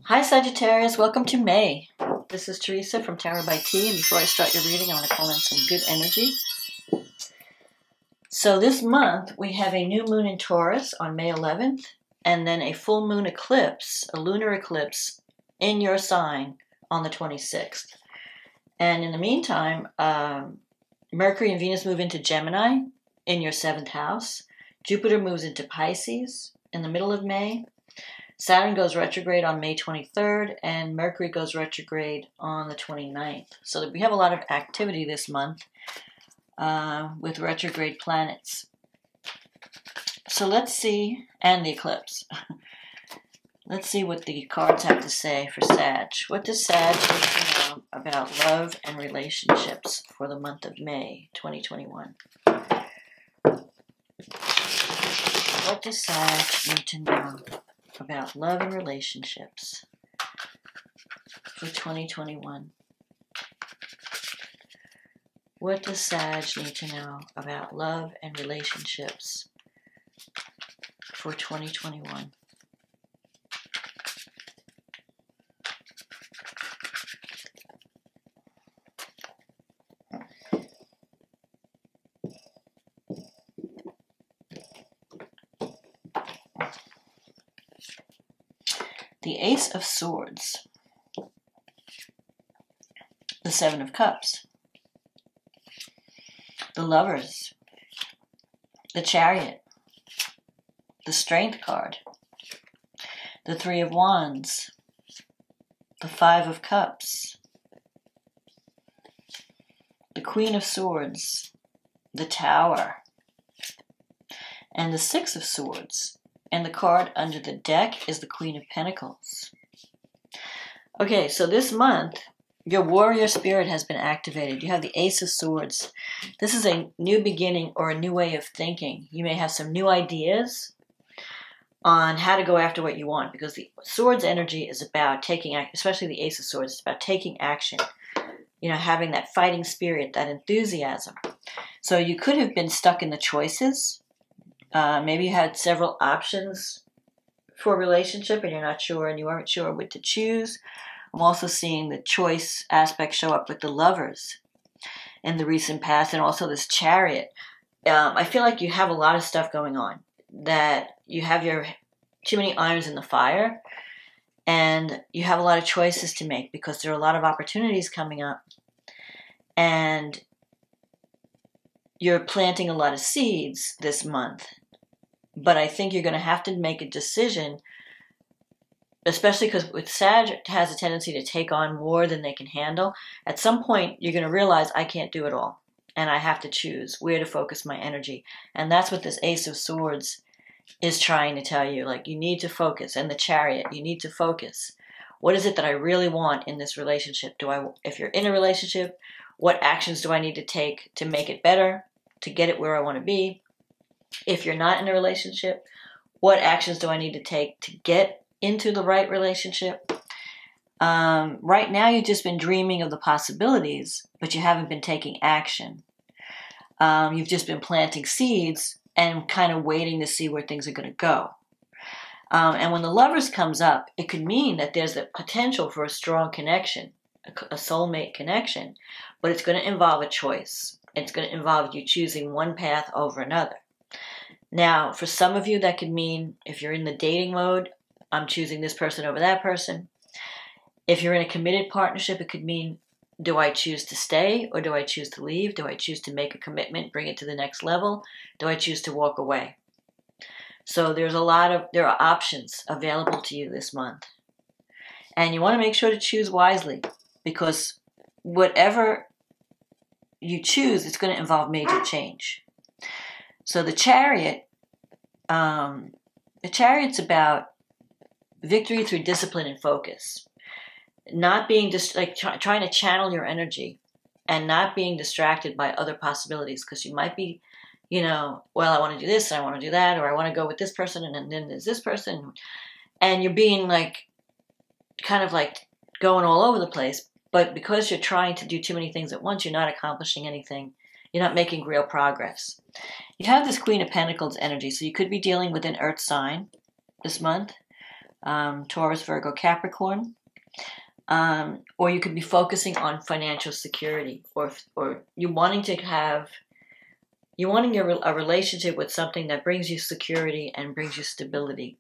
Hi Sagittarius, welcome to May. This is Teresa from Tarot by T, and before I start your reading, I want to call in some good energy. So this month, we have a new moon in Taurus on May 11th, and then a full moon eclipse, a lunar eclipse, in your sign on the 26th. And in the meantime, Mercury and Venus move into Gemini in your 7th house. Jupiter moves into Pisces in the middle of May. Saturn goes retrograde on May 23rd, and Mercury goes retrograde on the 29th. So we have a lot of activity this month with retrograde planets. So let's see, and the eclipse. Let's see what the cards have to say for Sag. What does Sag need to know about love and relationships for the month of May 2021? What does Sag need to know about love and relationships for 2021? What does Sag need to know about love and relationships for 2021? The Ace of Swords, the Seven of Cups, the Lovers, the Chariot, the Strength card, the Three of Wands, the Five of Cups, the Queen of Swords, the Tower, and the Six of Swords. And the card under the deck is the Queen of Pentacles. Okay, so this month, your warrior spirit has been activated. You have the Ace of Swords. This is a new beginning or a new way of thinking. You may have some new ideas on how to go after what you want, because the Swords energy is about taking action, especially the Ace of Swords. It's about taking action, you know, having that fighting spirit, that enthusiasm. So you could have been stuck in the choices. Maybe you had several options for a relationship and you're not sure, and you weren't sure what to choose. I'm also seeing the choice aspect show up with the Lovers in the recent past, and also this Chariot. I feel like you have a lot of stuff going on, that you have too many irons in the fire, and you have a lot of choices to make because there are a lot of opportunities coming up, and you're planting a lot of seeds this month. But I think you're going to have to make a decision, especially because with Sag, it has a tendency to take on more than they can handle. At some point, you're going to realize, I can't do it all, and I have to choose where to focus my energy. And that's what this Ace of Swords is trying to tell you. Like, you need to focus. And the Chariot, you need to focus. What is it that I really want in this relationship? If you're in a relationship, what actions do I need to take to make it better, to get it where I want to be? If you're not in a relationship, what actions do I need to take to get into the right relationship? Right now, you've just been dreaming of the possibilities, but you haven't been taking action. You've just been planting seeds and kind of waiting to see where things are going to go. And when the Lovers comes up, it could mean that there's the potential for a strong connection, a soulmate connection, but it's going to involve a choice. It's going to involve you choosing one path over another. Now, for some of you, that could mean, if you're in the dating mode, I'm choosing this person over that person. If you're in a committed partnership, it could mean, do I choose to stay or do I choose to leave? Do I choose to make a commitment, bring it to the next level? Do I choose to walk away? So there are options available to you this month. And you want to make sure to choose wisely, because whatever you choose, it's going to involve major change. So the Chariot's about victory through discipline and focus. Not being just trying to channel your energy and not being distracted by other possibilities, because you might be, well, I want to do this and I want to do that, or I want to go with this person and then there's this person, and you're being kind of going all over the place. But because you're trying to do too many things at once, you're not accomplishing anything. You're not making real progress. You have this Queen of Pentacles energy, so you could be dealing with an Earth sign this month. Taurus, Virgo, Capricorn. Or you could be focusing on financial security, or you wanting a relationship with something that brings you security and brings you stability,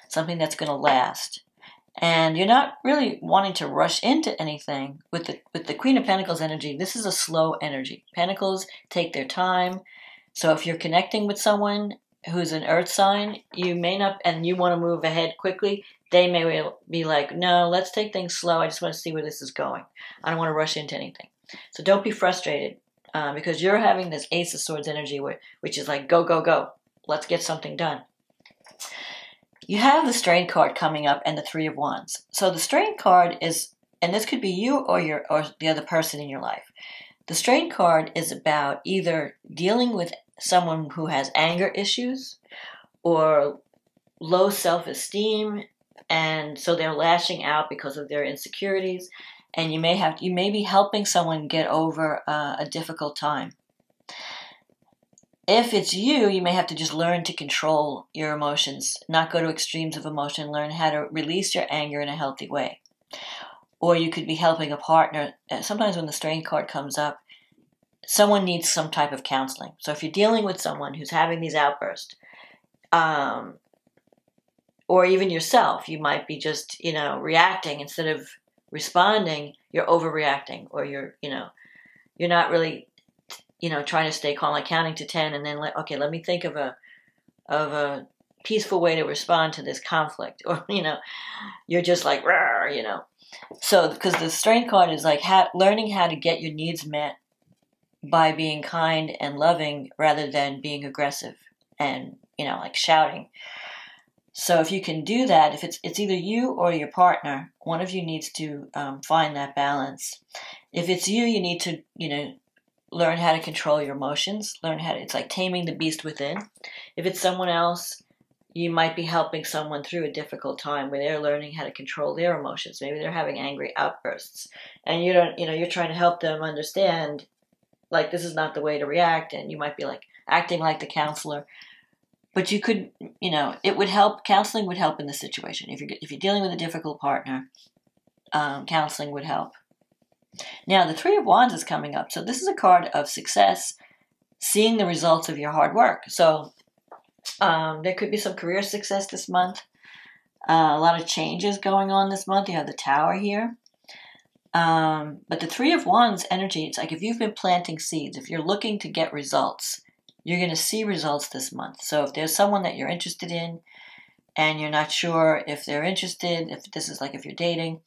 something that's going to last. And you're not really wanting to rush into anything. With the Queen of Pentacles energy, this is a slow energy. Pentacles take their time. So if you're connecting with someone who's an earth sign, you may not, and you want to move ahead quickly, they may be like, no, let's take things slow. I just want to see where this is going. I don't want to rush into anything. So don't be frustrated because you're having this Ace of Swords energy, which is like, go, go, go. Let's get something done. You have the Strain card coming up and the Three of Wands. So the Strain card is, and this could be you or the other person in your life. The Strain card is about either dealing with someone who has anger issues or low self-esteem, and so they're lashing out because of their insecurities, and you may be helping someone get over a difficult time. If it's you, you may have to just learn to control your emotions, not go to extremes of emotion, learn how to release your anger in a healthy way. Or you could be helping a partner. Sometimes when the Strain card comes up, someone needs some type of counseling. So if you're dealing with someone who's having these outbursts, or even yourself, you might be just, reacting instead of responding. You're overreacting, or you're not really, trying to stay calm, like counting to 10, and then let me think of a peaceful way to respond to this conflict, or you're just like, rawr. So because the Strain card is like learning how to get your needs met by being kind and loving rather than being aggressive and like shouting. So if you can do that, if it's either you or your partner, one of you needs to find that balance. If it's you, you need to learn how to control your emotions. It's like taming the beast within. If it's someone else, you might be helping someone through a difficult time where they're learning how to control their emotions. Maybe they're having angry outbursts, and you're trying to help them understand, like, this is not the way to react, and you might be like acting like the counselor. But you could, it would help. Counseling would help in this situation. If you're dealing with a difficult partner, counseling would help. Now, the Three of Wands is coming up. So this is a card of success, seeing the results of your hard work. So there could be some career success this month. A lot of changes going on this month. You have the Tower here. But the Three of Wands energy, it's like if you've been planting seeds, if you're looking to get results, you're going to see results this month. So if there's someone that you're interested in and you're not sure if they're interested, if this is like if you're dating,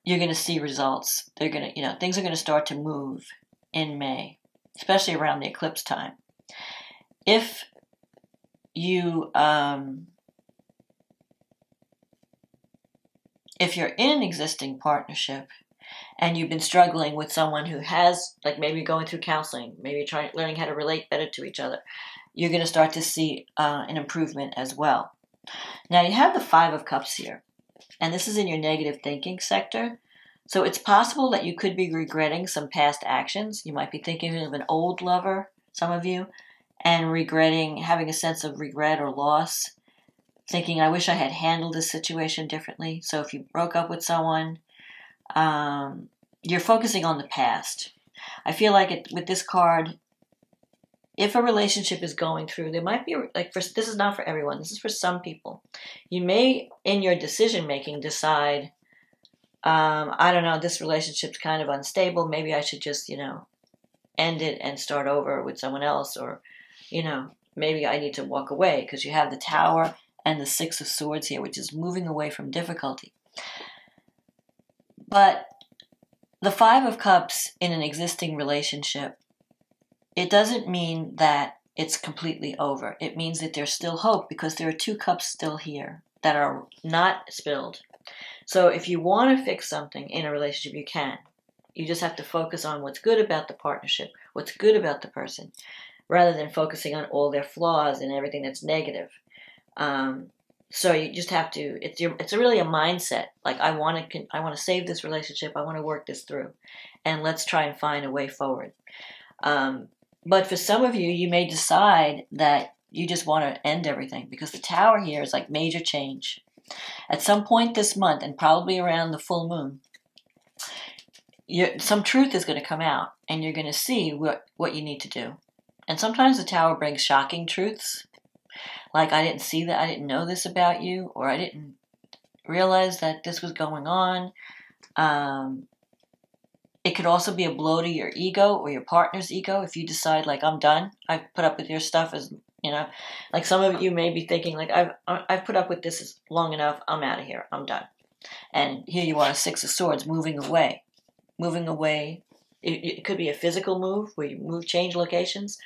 you're going to see results. They're going to, things are going to start to move in May, especially around the eclipse time. If you, if you're in an existing partnership and you've been struggling with someone who has, like maybe going through counseling, maybe learning how to relate better to each other, you're going to start to see an improvement as well. Now you have the Five of Cups here, and this is in your negative thinking sector. So it's possible that you could be regretting some past actions. You might be thinking of an old lover, some of you, and regretting, having a sense of regret or loss, thinking, I wish I had handled this situation differently. So if you broke up with someone, you're focusing on the past. I feel like with this card, if a relationship is going through, there might be, this is not for everyone, this is for some people. You may, in your decision making, decide, I don't know, this relationship's kind of unstable, maybe I should just, end it and start over with someone else, or, maybe I need to walk away, because you have the Tower and the Six of Swords here, which is moving away from difficulty. But the Five of Cups in an existing relationship, it doesn't mean that it's completely over. It means that there's still hope, because there are two cups still here that are not spilled. So if you want to fix something in a relationship, you can. You just have to focus on what's good about the partnership, what's good about the person, rather than focusing on all their flaws and everything that's negative. So you just have to, it's really a mindset. Like, I want to save this relationship. I want to work this through, and let's try and find a way forward. But for some of you, you may decide that you just want to end everything, because the Tower here is like major change. At some point this month, and probably around the full moon, some truth is going to come out, and you're going to see what you need to do. And sometimes the Tower brings shocking truths, like I didn't see that, I didn't know this about you, or I didn't realize that this was going on. It could also be a blow to your ego or your partner's ego if you decide, like, I'm done. I've put up with your stuff as, like some of you may be thinking, like, I've put up with this long enough. I'm out of here. I'm done. And here you are, Six of Swords, moving away. Moving away. It could be a physical move where you change locations,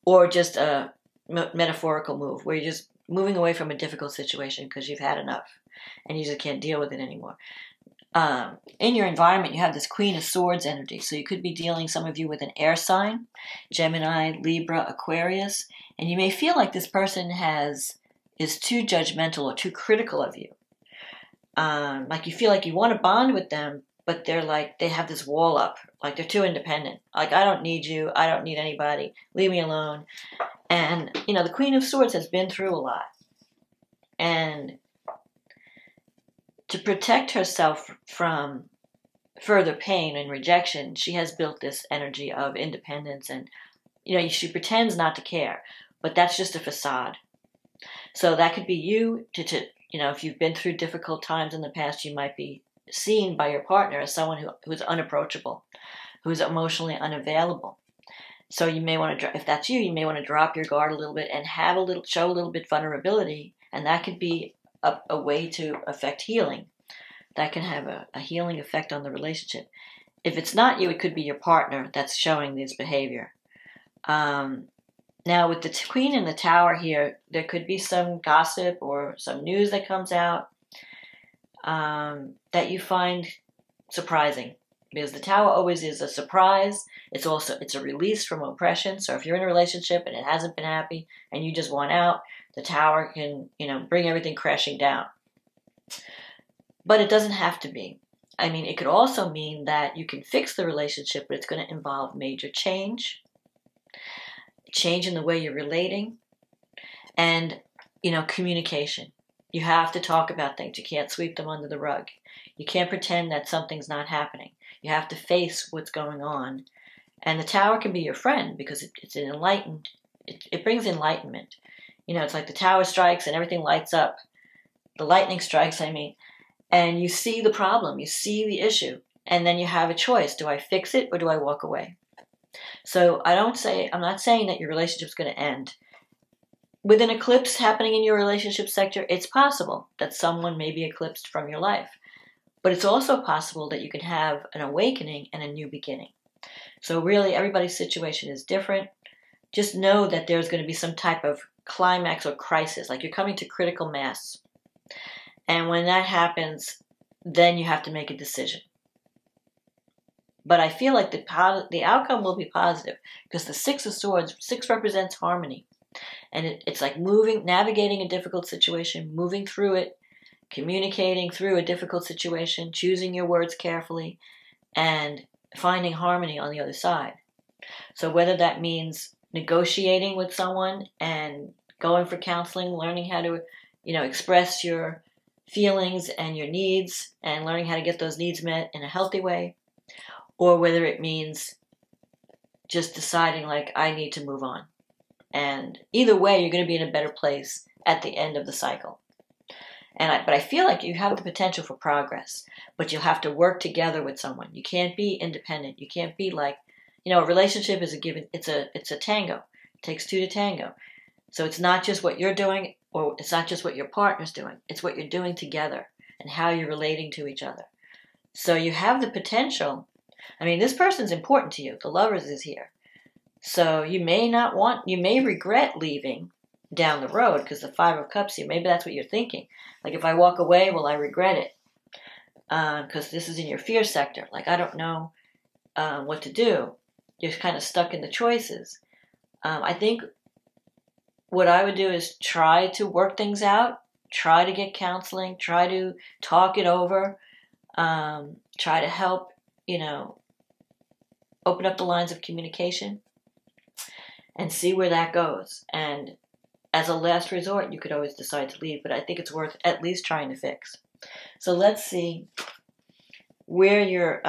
or just a metaphorical move where you're just moving away from a difficult situation because you've had enough and you just can't deal with it anymore. In your environment, you have this Queen of Swords energy. So you could be dealing, some of you, with an air sign, Gemini, Libra, Aquarius, and you may feel like this person is too judgmental or too critical of you. Like you feel like you want to bond with them, but they're like, they have this wall up, like they're too independent. Like, I don't need you, I don't need anybody, leave me alone. And, the Queen of Swords has been through a lot. And to protect herself from further pain and rejection, she has built this energy of independence, and she pretends not to care, but that's just a facade. So that could be you if you've been through difficult times in the past, you might be seen by your partner as someone who's unapproachable, who's emotionally unavailable. So you may want to, if that's you may want to drop your guard a little bit and show a little bit vulnerability, and that could be a way to affect healing. That can have a healing effect on the relationship. If it's not you, it could be your partner that's showing this behavior. Now, with the Queen in the Tower here, there could be some gossip or some news that comes out that you find surprising. Because the Tower always is a surprise. It's a release from oppression. So if you're in a relationship and it hasn't been happy and you just want out, the Tower can, bring everything crashing down. But it doesn't have to be. I mean, it could also mean that you can fix the relationship, but it's going to involve major change in the way you're relating, and, communication. You have to talk about things. You can't sweep them under the rug. You can't pretend that something's not happening. You have to face what's going on. And the Tower can be your friend because it's an enlightened, it brings enlightenment. It's like the Tower strikes and everything lights up. The lightning strikes, and you see the problem, you see the issue, and then you have a choice. Do I fix it or do I walk away? So I'm not saying that your relationship's going to end. With an eclipse happening in your relationship sector, it's possible that someone may be eclipsed from your life. But it's also possible that you can have an awakening and a new beginning. So really, everybody's situation is different. Just know that there's going to be some type of climax or crisis, like you're coming to critical mass. And when that happens, then you have to make a decision. But I feel like the outcome will be positive because the Six of Swords, 6 represents harmony. And it's like navigating a difficult situation, moving through it, communicating through a difficult situation, choosing your words carefully, and finding harmony on the other side. So whether that means negotiating with someone and going for counseling, learning how to, express your feelings and your needs and learning how to get those needs met in a healthy way, or whether it means just deciding, like, I need to move on. And either way, you're going to be in a better place at the end of the cycle. But I feel like you have the potential for progress, but you'll have to work together with someone. You can't be independent. You can't be like, a relationship is it's a tango. It takes 2 to tango. So it's not just what you're doing, or it's not just what your partner's doing. It's what you're doing together and how you're relating to each other. So you have the potential. This person's important to you. The Lovers is here. So you may regret leaving down the road because the 5 of Cups here, maybe that's what you're thinking. Like, if I walk away, will I regret it? Because this is in your fear sector. Like, I don't know what to do. You're kind of stuck in the choices. I think what I would do is try to work things out, try to get counseling, try to talk it over, try to help, open up the lines of communication and see where that goes. And as a last resort, you could always decide to leave, but I think it's worth at least trying to fix. So let's see where you're,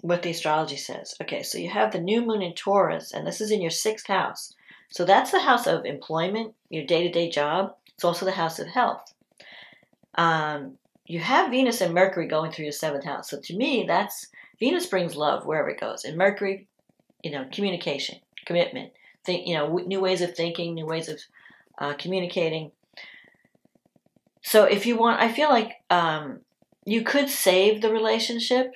what the astrology says. Okay, so you have the new moon in Taurus, and this is in your 6th house. So that's the house of employment, your day-to-day job. It's also the house of health. You have Venus and Mercury going through your 7th house. So to me, that's Venus brings love wherever it goes. And Mercury, communication, commitment, new ways of thinking, new ways of communicating. So if you want, I feel like you could save the relationship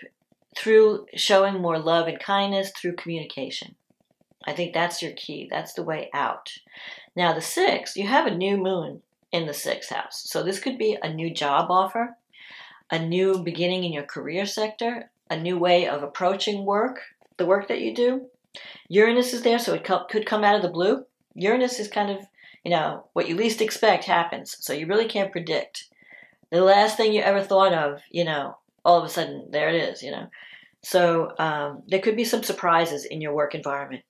through showing more love and kindness through communication. I think that's your key. That's the way out. Now the 6th, you have a new moon in the 6th house. So this could be a new job offer, a new beginning in your career sector, a new way of approaching work, the work that you do. Uranus is there, so it could come out of the blue. Uranus is kind of, what you least expect happens. So you really can't predict. The last thing you ever thought of, all of a sudden, there it is, So there could be some surprises in your work environment.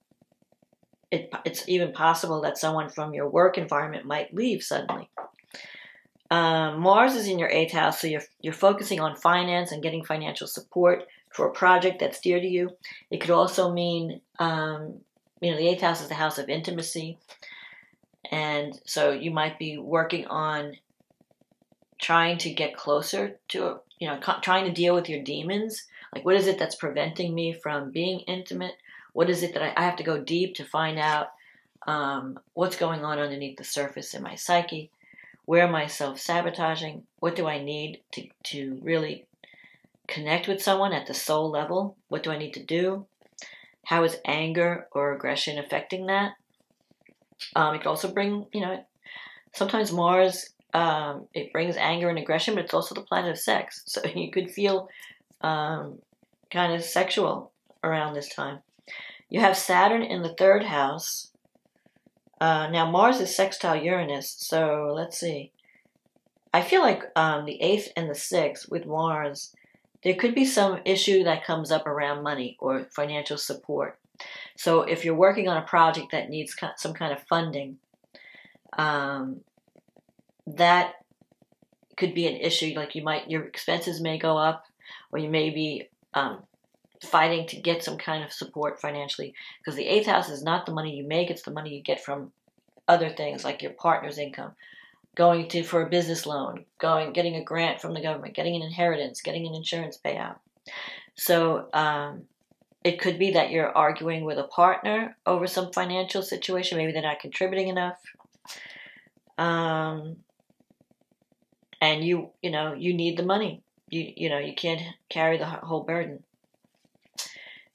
It's even possible that someone from your work environment might leave suddenly. Mars is in your 8th house, so you're focusing on finance and getting financial support for a project that's dear to you. It could also mean, the 8th house is the house of intimacy. And so you might be working on trying to get closer to, trying to deal with your demons. Like, what is it that's preventing me from being intimate? What is it that I have to go deep to find out what's going on underneath the surface in my psyche? Where am I self-sabotaging? What do I need to really connect with someone at the soul level? What do I need to do? How is anger or aggression affecting that? It could also bring, sometimes Mars, it brings anger and aggression, but it's also the planet of sex. So you could feel kind of sexual around this time. You have Saturn in the 3rd house. Now Mars is sextile Uranus, so let's see. I feel like the 8th and the 6th with Mars, there could be some issue that comes up around money or financial support. So if you're working on a project that needs some kind of funding, that could be an issue. Like your expenses may go up, or you may be fighting to get some kind of support financially, because the 8th house is not the money you make, it's the money you get from other things like your partner's income, going for a business loan, getting a grant from the government, getting an inheritance, getting an insurance payout. So it could be that you're arguing with a partner over some financial situation. Maybe they're not contributing enough. And you need the money. You can't carry the whole burden.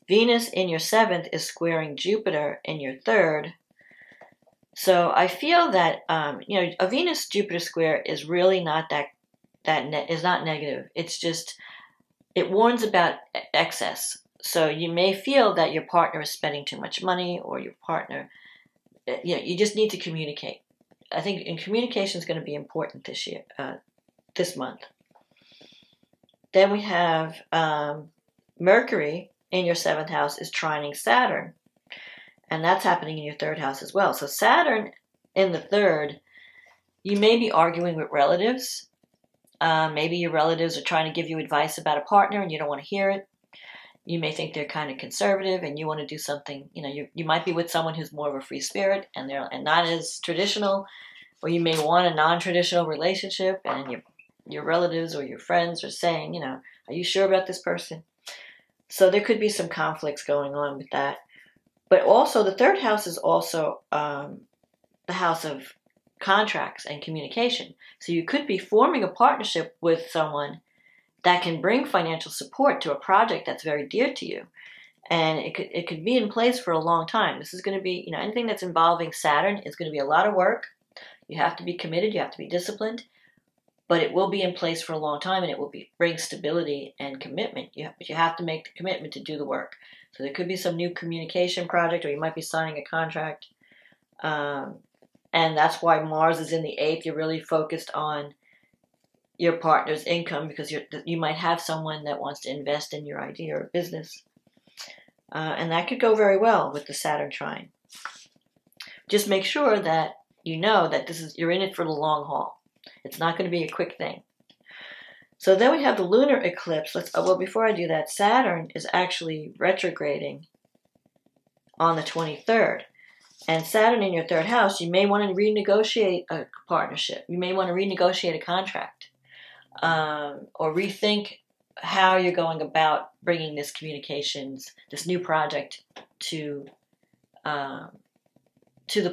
Venus in your 7th is squaring Jupiter in your 3rd. So I feel that, a Venus-Jupiter square is really not is not negative. It's just, it warns about excess. So you may feel that your partner is spending too much money, or your partner, you just need to communicate. I think communication is going to be important this year, this month. Then we have Mercury in your 7th house is trining Saturn. And that's happening in your 3rd house as well. So Saturn in the 3rd, you may be arguing with relatives. Maybe your relatives are trying to give you advice about a partner and you don't want to hear it. You may think they're kind of conservative and you want to do something. You might be with someone who's more of a free spirit and not as traditional. Or you may want a non-traditional relationship, and your relatives or your friends are saying, are you sure about this person? So there could be some conflicts going on with that. But also the 3rd house is also the house of contracts and communication. So you could be forming a partnership with someone that can bring financial support to a project that's very dear to you. And it could be in place for a long time. This is going to be, anything that's involving Saturn is going to be a lot of work. You have to be committed, you have to be disciplined, but it will be in place for a long time, and it will bring stability and commitment. But you have to make the commitment to do the work. So there could be some new communication project, or you might be signing a contract. And that's why Mars is in the 8th. You're really focused on your partner's income, because you might have someone that wants to invest in your idea or business. And that could go very well with the Saturn trine. just make sure that you know that you're in it for the long haul. It's not going to be a quick thing. So then we have the lunar eclipse. Well, before I do that, Saturn is actually retrograding on the 23rd. And Saturn in your third house, you may want to renegotiate a partnership. You may want to renegotiate a contract, or rethink how you're going about bringing this this new project to the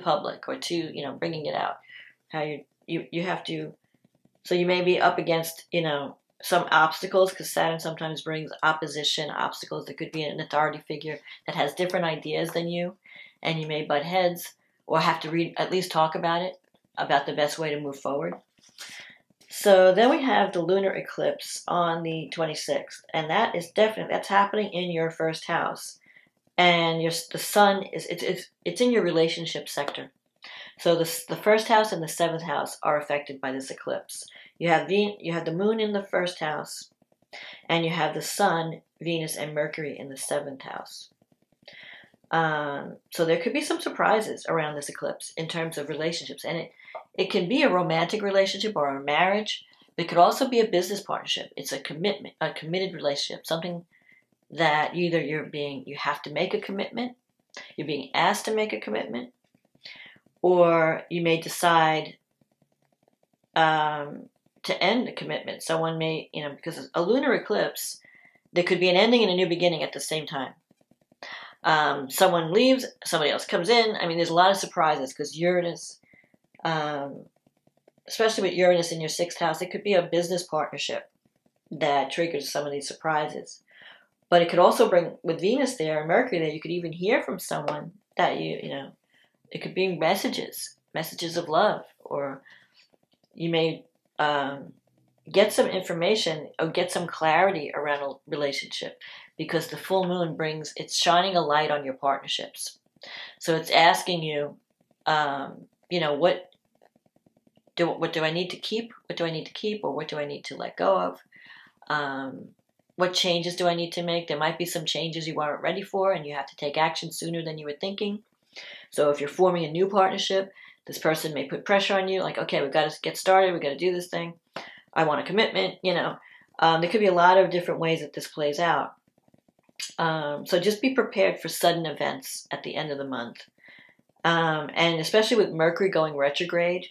public, or to, bringing it out. How you have to, so you may be up against, some obstacles, because Saturn sometimes brings opposition, obstacles. There could be an authority figure that has different ideas than you, and you may butt heads, or have to at least talk about it, about the best way to move forward. So then we have the lunar eclipse on the 26th, and that's happening in your first house, and the sun it's in your relationship sector. So the first house and the seventh house are affected by this eclipse. You have the moon in the first house, and you have the sun, Venus, and Mercury in the seventh house. So there could be some surprises around this eclipse in terms of relationships, and it can be a romantic relationship or a marriage, but it could also be a business partnership. It's a committed relationship, something that either you have to make a commitment, you're being asked to make a commitment, or you may decide to end the commitment. Someone may, because a lunar eclipse, there could be an ending and a new beginning at the same time. Someone leaves, somebody else comes in. I mean, there's a lot of surprises, because Uranus, especially with Uranus in your sixth house, it could be a business partnership that triggers some of these surprises. But it could also bring, with Venus there and Mercury there, you could even hear from someone that it could be messages of love, or you may get some information or get some clarity around a relationship, because the full moon it's shining a light on your partnerships. So it's asking you, what do I need to keep? What do I need to keep, or what do I need to let go of? What changes do I need to make? There might be some changes you weren't ready for, and you have to take action sooner than you were thinking. So if you're forming a new partnership, this person may put pressure on you, like, okay, we've got to get started, we've got to do this thing. I want a commitment, There could be a lot of different ways that this plays out. So just be prepared for sudden events at the end of the month. And especially with Mercury going retrograde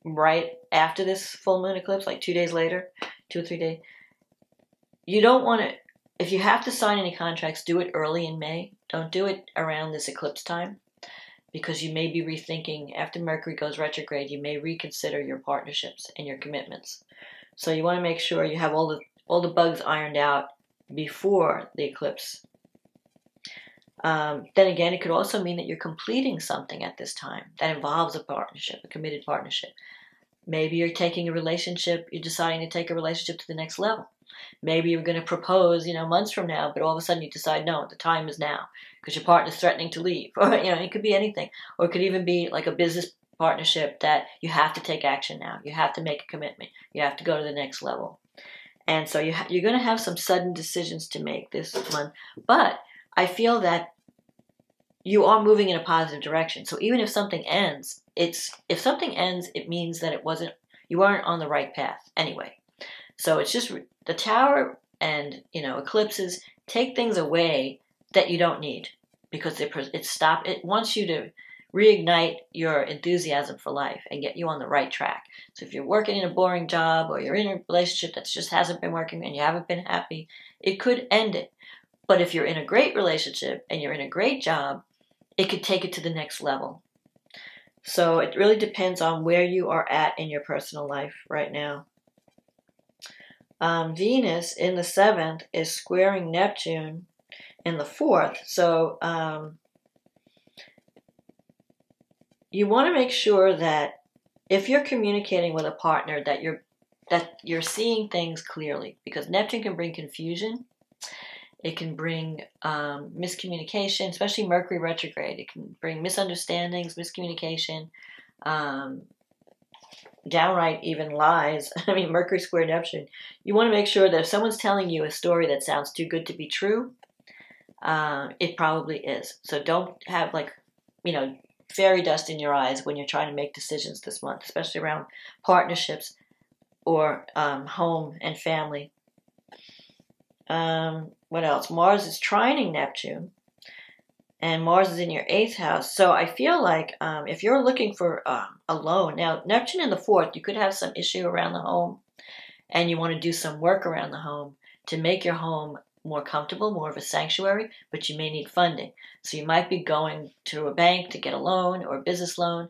right after this full moon eclipse, like 2 days later, 2 or 3 days. You don't want to, if you have to sign any contracts, do it early in May. Don't do it around this eclipse time, because you may be rethinking, after Mercury goes retrograde, you may reconsider your partnerships and your commitments. So you want to make sure you have all the bugs ironed out before the eclipse. Then again, it could also mean that you're completing something at this time that involves a partnership, a committed partnership. Maybe you're taking a relationship, you're deciding to take a relationship to the next level. Maybe you're going to propose, months from now, but all of a sudden you decide, no, the time is now, because your partner's threatening to leave. Or, it could be anything. Or it could even be like a business partnership that you have to take action now. You have to make a commitment. You have to go to the next level. And so you're going to have some sudden decisions to make this month. But I feel that you are moving in a positive direction. So even if something ends, it means that you weren't on the right path anyway. So it's just the Tower and, eclipses take things away that you don't need, because it wants you to reignite your enthusiasm for life and get you on the right track. So if you're working in a boring job, or you're in a relationship that just hasn't been working and you haven't been happy, it could end it. But if you're in a great relationship and you're in a great job, it could take it to the next level. So it really depends on where you are at in your personal life right now. Venus in the 7th is squaring Neptune in the 4th. So you want to make sure that if you're communicating with a partner, that you're seeing things clearly, because Neptune can bring confusion. It can bring miscommunication, especially Mercury retrograde. It can bring misunderstandings, miscommunication, downright even lies. I mean, Mercury square Neptune. You want to make sure that if someone's telling you a story that sounds too good to be true, it probably is. So don't have fairy dust in your eyes when you're trying to make decisions this month, especially around partnerships or home and family. What else? Mars is trining Neptune, and Mars is in your 8th house. So I feel like if you're looking for a loan, now Neptune in the 4th, you could have some issue around the home, and you want to do some work around the home to make your home more comfortable, more of a sanctuary, but you may need funding. So you might be going to a bank to get a loan or a business loan.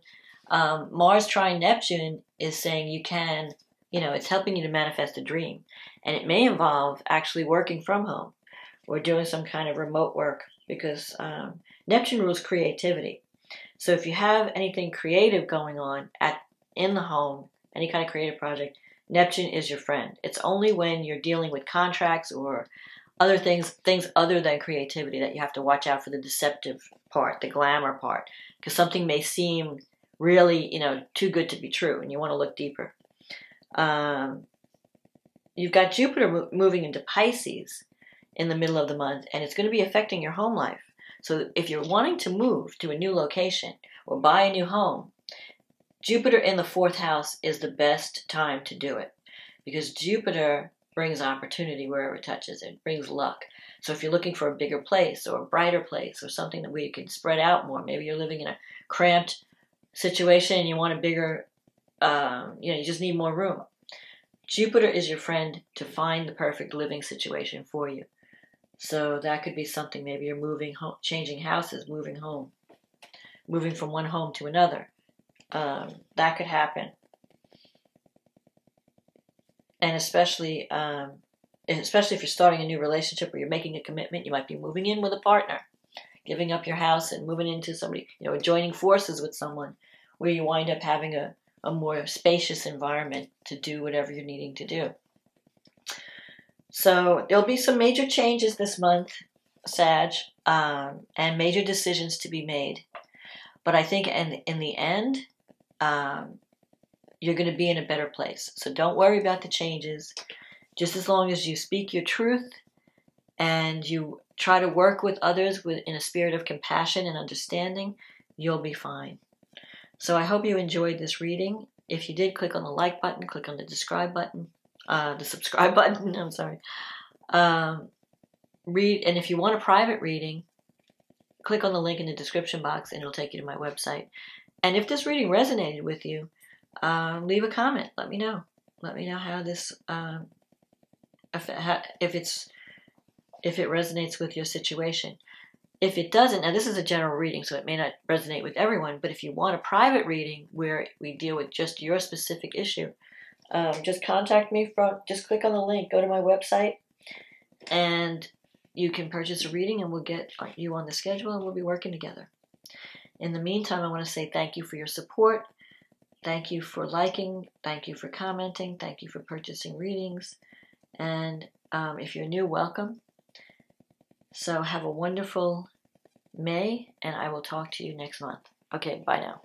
Mars trine Neptune is saying you can, it's helping you to manifest a dream. And it may involve actually working from home or doing some kind of remote work, because Neptune rules creativity. So if you have anything creative going on in the home, any kind of creative project, Neptune is your friend. It's only when you're dealing with contracts or other things other than creativity, that you have to watch out for the deceptive part, the glamour part, because something may seem really, too good to be true, and you want to look deeper. You've got Jupiter moving into Pisces in the middle of the month, and it's going to be affecting your home life. So if you're wanting to move to a new location or buy a new home, Jupiter in the 4th house is the best time to do it, because Jupiter brings opportunity wherever it touches. It brings luck. So if you're looking for a bigger place or a brighter place or something that where you can spread out more, maybe you're living in a cramped situation and you want a bigger, you just need more room. Jupiter is your friend to find the perfect living situation for you. So that could be something, maybe you're moving home, changing houses, moving home, moving from one home to another. That could happen. And especially if you're starting a new relationship or you're making a commitment, you might be moving in with a partner, giving up your house and moving into somebody, joining forces with someone, where you wind up having a more spacious environment to do whatever you're needing to do. So there'll be some major changes this month, Sag, and major decisions to be made. But I think in the end, you're going to be in a better place. So don't worry about the changes. Just as long as you speak your truth and you try to work with others in a spirit of compassion and understanding, you'll be fine. So I hope you enjoyed this reading. If you did, click on the like button, click on the subscribe button, I'm sorry. Read, and if you want a private reading, click on the link in the description box and it'll take you to my website. And if this reading resonated with you, leave a comment. Let me know. Let me know how this, if it resonates with your situation. If it doesn't, now this is a general reading, so it may not resonate with everyone, but if you want a private reading where we deal with just your specific issue, just contact me just click on the link, go to my website, and you can purchase a reading and we'll get you on the schedule and we'll be working together. In the meantime, I want to say thank you for your support. Thank you for liking. Thank you for commenting. Thank you for purchasing readings. And if you're new, welcome. So have a wonderful May, and I will talk to you next month. Okay, bye now.